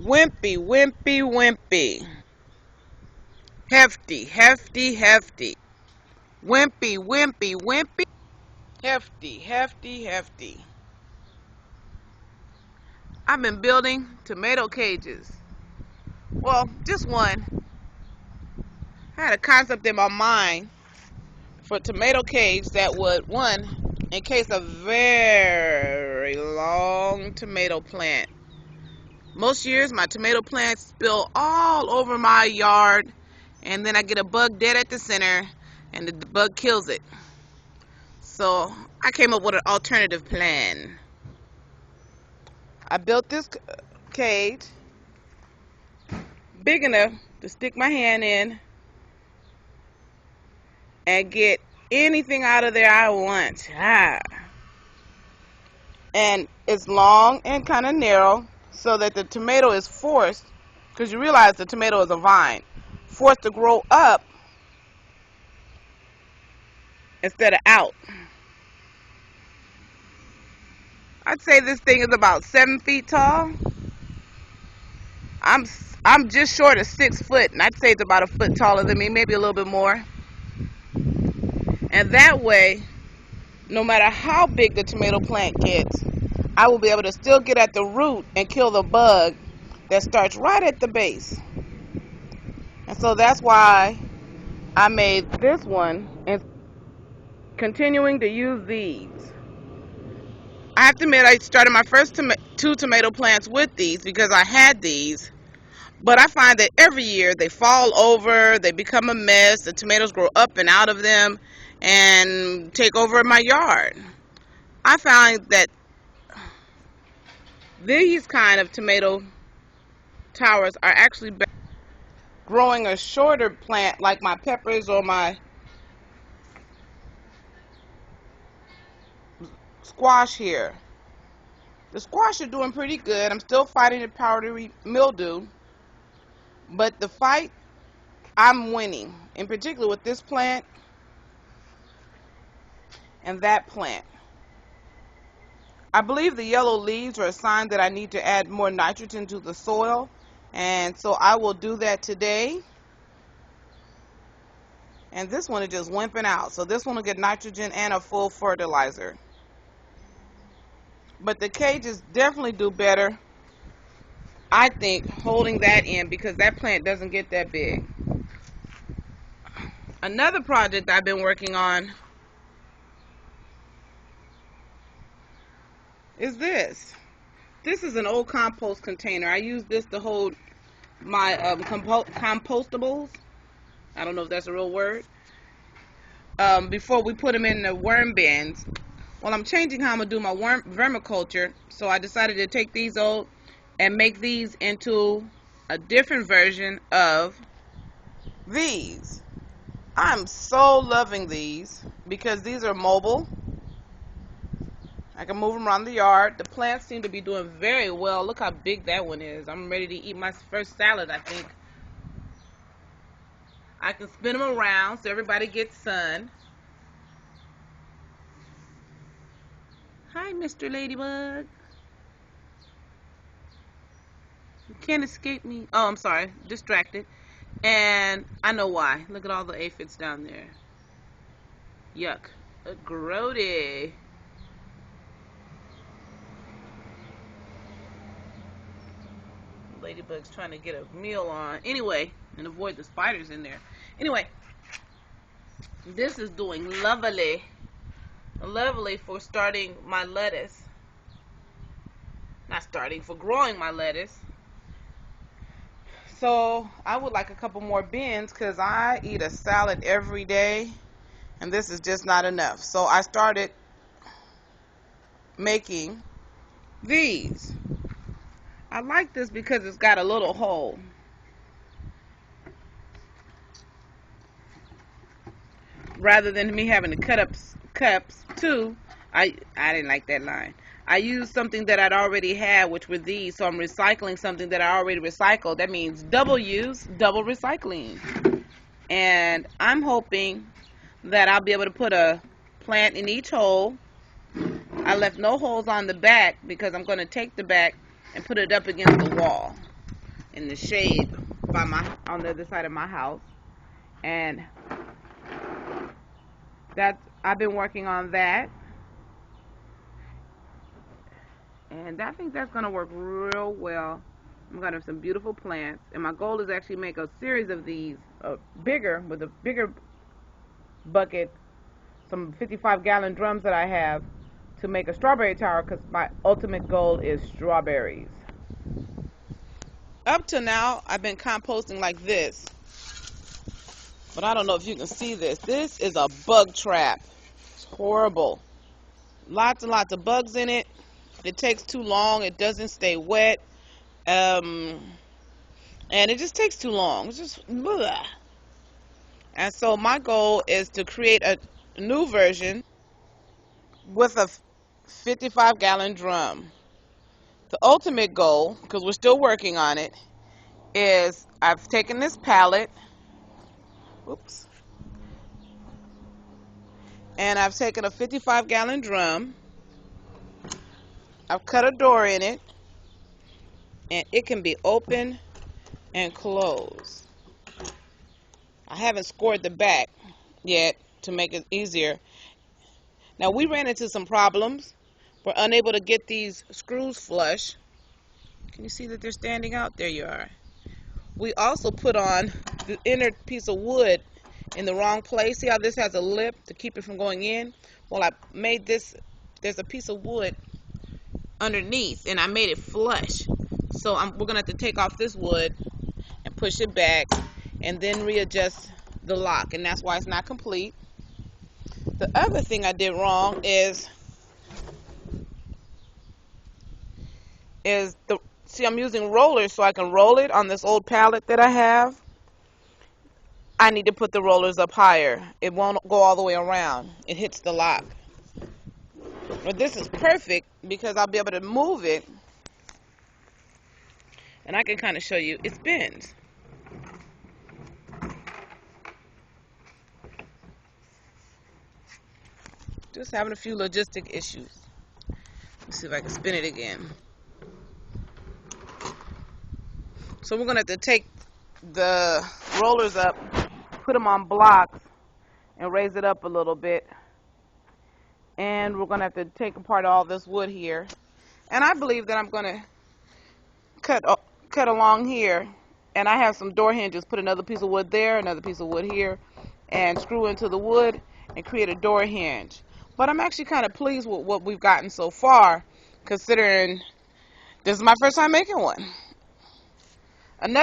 Wimpy, wimpy, wimpy. Hefty, hefty, hefty. Wimpy, wimpy, wimpy. Hefty, hefty, hefty. I've been building tomato cages. Well, just one. I had a concept in my mind for a tomato cage that would, one, encase a very long tomato plant. Most years, my tomato plants spill all over my yard, and then I get a bug dead at the center, and the bug kills it. So I came up with an alternative plan. I built this cage big enough to stick my hand in and get anything out of there I want. And it's long and kind of narrow so that the tomato is forced, because you realize the tomato is a vine, forced to grow up instead of out. I'd say this thing is about 7 feet tall. I'm just short of 6 foot, and I'd say it's about a foot taller than me, maybe a little bit more. And that way, no matter how big the tomato plant gets, I will be able to still get at the root and kill the bug that starts right at the base. And so that's why I made this one and continuing to use these. I have to admit, I started my first 2 tomato plants with these because I had these, but I find that every year they fall over, they become a mess, the tomatoes grow up and out of them and take over my yard. I found that these kind of tomato towers are actually better growing a shorter plant like my peppers or my squash here. The squash are doing pretty good. I'm still fighting the powdery mildew, but the fight, I'm winning, in particular with this plant and that plant. I believe the yellow leaves are a sign that I need to add more nitrogen to the soil, and so I will do that today. And this one is just wimping out, so this one will get nitrogen and a full fertilizer. But the cages definitely do better, I think, holding that in, because that plant doesn't get that big. Another project I've been working on is this. This is an old compost container. I use this to hold my compostables. I don't know if that's a real word. Before we put them in the worm bins. Well, I'm changing how I'm going to do my vermiculture, so I decided to take these old and make these into a different version of these. I'm so loving these because these are mobile. I can move them around the yard. The plants seem to be doing very well. Look how big that one is. I'm ready to eat my first salad, I think. I can spin them around so everybody gets sun. Hi, Mr. Ladybug. You can't escape me. Oh, I'm sorry. Distracted. And I know why. Look at all the aphids down there. Yuck. Grody. Ladybug's trying to get a meal on. Anyway, and avoid the spiders in there. Anyway, this is doing lovely. Lovely for starting my lettuce. Not starting, for growing my lettuce. So I would like a couple more bins because I eat a salad every day and this is just not enough. So I started making these. I like this because it's got a little hole. Rather than me having to cut up cups too, I didn't like that line. I used something that I'd already had, which were these, so I'm recycling something that I already recycled. That means double use, double recycling. And I'm hoping that I'll be able to put a plant in each hole. I left no holes on the back because I'm going to take the back and put it up against the wall. in the shade on the other side of my house. And I've been working on that. And I think that's going to work real well. I'm going to have some beautiful plants. And my goal is actually make a series of these bigger, with a bigger bucket, some 55-gallon drums that I have, to make a strawberry tower, because my ultimate goal is strawberries. Up to now, I've been composting like this. But I don't know if you can see this. This is a bug trap. It's horrible. Lots and lots of bugs in it. It takes too long. It doesn't stay wet. And it just takes too long. It's just blah. And so my goal is to create a new version with a 55-gallon drum. The ultimate goal, because we're still working on it, is I've taken this pallet, and I've taken a 55-gallon drum. I've cut a door in it, and it can be open and closed. I haven't scored the back yet to make it easier. Now, we ran into some problems. We're unable to get these screws flush. Can you see that they're standing out? There you are. We also put on the inner piece of wood in the wrong place. See how this has a lip to keep it from going in? Well, I made this, there's a piece of wood underneath, and I made it flush. So we're going to have to take off this wood and push it back and then readjust the lock, and that's why it's not complete. The other thing I did wrong is see, I'm using rollers so I can roll it on this old pallet that I have. I need to put the rollers up higher. It won't go all the way around. It hits the lock. But this is perfect because I'll be able to move it, and I can kind of show you it spins. Just having a few logistic issues. Let's see if I can spin it again. So we're going to have to take the rollers up, put them on blocks, and raise it up a little bit. And we're going to have to take apart all this wood here. And I believe that I'm going to cut along here. And I have some door hinges. Put another piece of wood there, another piece of wood here, and screw into the wood and create a door hinge. But I'm actually kind of pleased with what we've gotten so far, considering this is my first time making one.